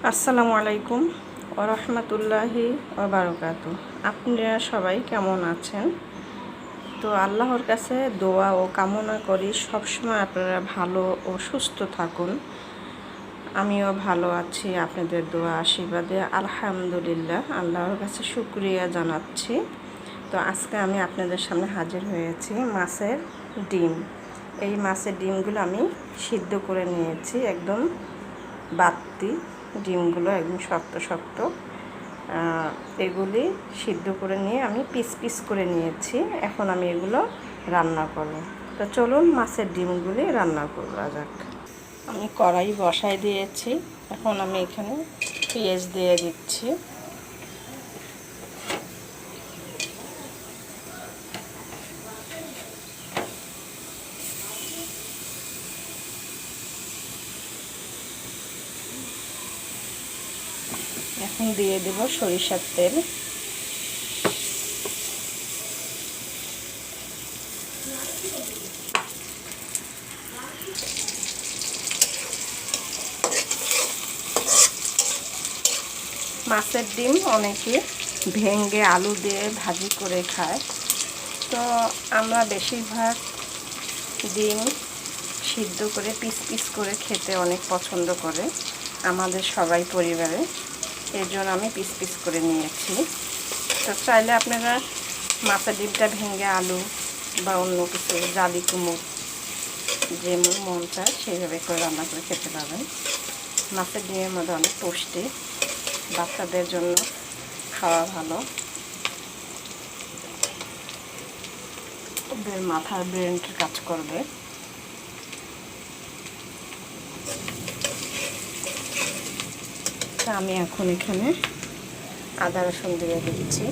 আসসালামু আলাইকুম ওয়া রাহমাতুল্লাহি ওয়া বারাকাতুহু। আপনারা সবাই কেমন আছেন? তো আল্লাহর কাছে দোয়া ও কামনা করি সবসময় আপনারা ভালো ও সুস্থ থাকুন। আমিও ভালো আছি আপনাদের দোয়া আশীর্বাদে, আলহামদুলিল্লাহ। আল্লাহর কাছে শুকরিয়া জানাচ্ছি। তো আজকে আমি আপনাদের সামনে হাজির হয়েছি মাছের ডিম। এই মাছের ডিমগুলো আমি সিদ্ধ করে নিয়েছি, একদম বাতি ডিমগুলো একদম শক্ত শক্ত। এগুলি সিদ্ধ করে নিয়ে আমি পিস পিস করে নিয়েছি। এখন আমি এগুলো রান্না করব। তো চলুন মাছের ডিমগুলি রান্না করা যাক। আমি কড়াই বসাই দিয়েছি। এখন আমি এখানে পেঁয়াজ দিয়ে দিচ্ছি। এখন দিয়ে দেব সরিষার তেল। মাছের ডিম অনেকে ভেঙে আলু দিয়ে ভাজি করে খায়, তো আমরা বেশিরভাগ ডিম সিদ্ধ করে পিস পিস করে খেতে অনেক পছন্দ করে আমাদের সবাই পরিবারে। এর জন্য আমি পিস পিস করে নিয়েছি। তো চাইলে আপনারা মাছের ডিমটা ভেঙে আলু বা অন্য কিছু জালি কুমড়ো যেমন মন চায় সেইভাবে করে রান্না করে খেতে পারবেন। মাছের ডিমের মধ্যে অনেক পুষ্টি, বাচ্চাদের জন্য খাওয়া ভালো, ওদের মাথার ব্রেনটা কাজ করবে। আমি এখন এখানে আদা রসুন দিয়ে দিচ্ছি।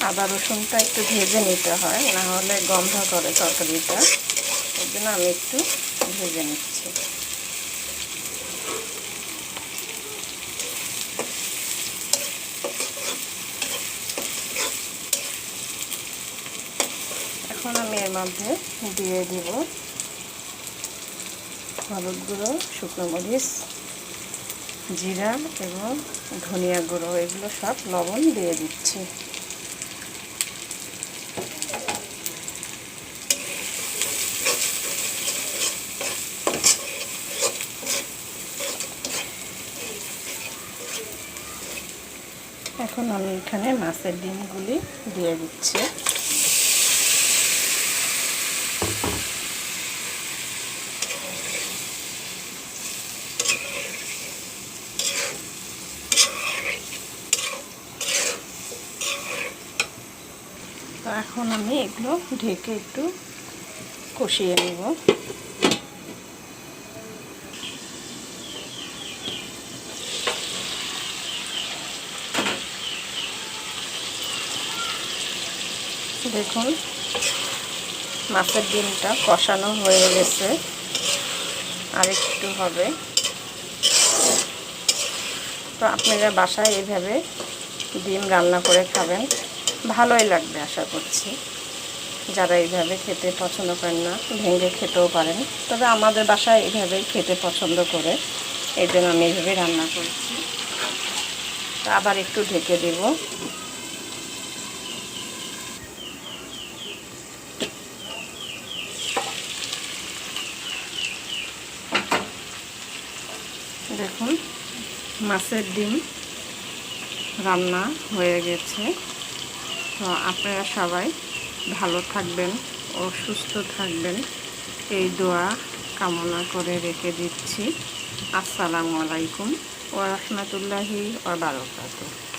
আদা রসুনটা একটু ভেজে নিতে হয়, না হলে গন্ধ করে তরকারিটা। ওই জন্য আমি একটু ভেজে নিচ্ছি। এখন আমি এর মধ্যে দিয়ে দিব হলুদ গুঁড়ো, শুকনো মরিচ, জিরা এবং ধনিয়া গুঁড়ো, এগুলো সব লবণ দিয়ে দিচ্ছি। এখন আমি এখানে মাছের ডিমগুলি দিয়ে দিচ্ছি। তো এখন আমি এগুলো ঢেকে একটু কষিয়ে নেব। দেখুন মাছের ডিমটা কষানো হয়ে গেছে, আর একটু হবে। তো আপনারা বাসায় এইভাবে ডিম রান্না করে খাবেন, ভালোই লাগবে আশা করছি। যারা এইভাবে খেতে পছন্দ করেন না, ভেঙে খেতেও পারেন, তবে আমাদের বাসায় এইভাবেই খেতে পছন্দ করে, এই জন্য আমি এইভাবে রান্না করছি। তো আবার একটু ঢেকে দেব। দেখুন মাছের ডিম রান্না হয়ে গেছে। তো আপনারা সবাই ভালো থাকবেন ও সুস্থ থাকবেন, এই দোয়া কামনা করে রেখে দিচ্ছি। আসসালামু আলাইকুম ওয়া রাহমাতুল্লাহি ওয়া বারাকাতুহু।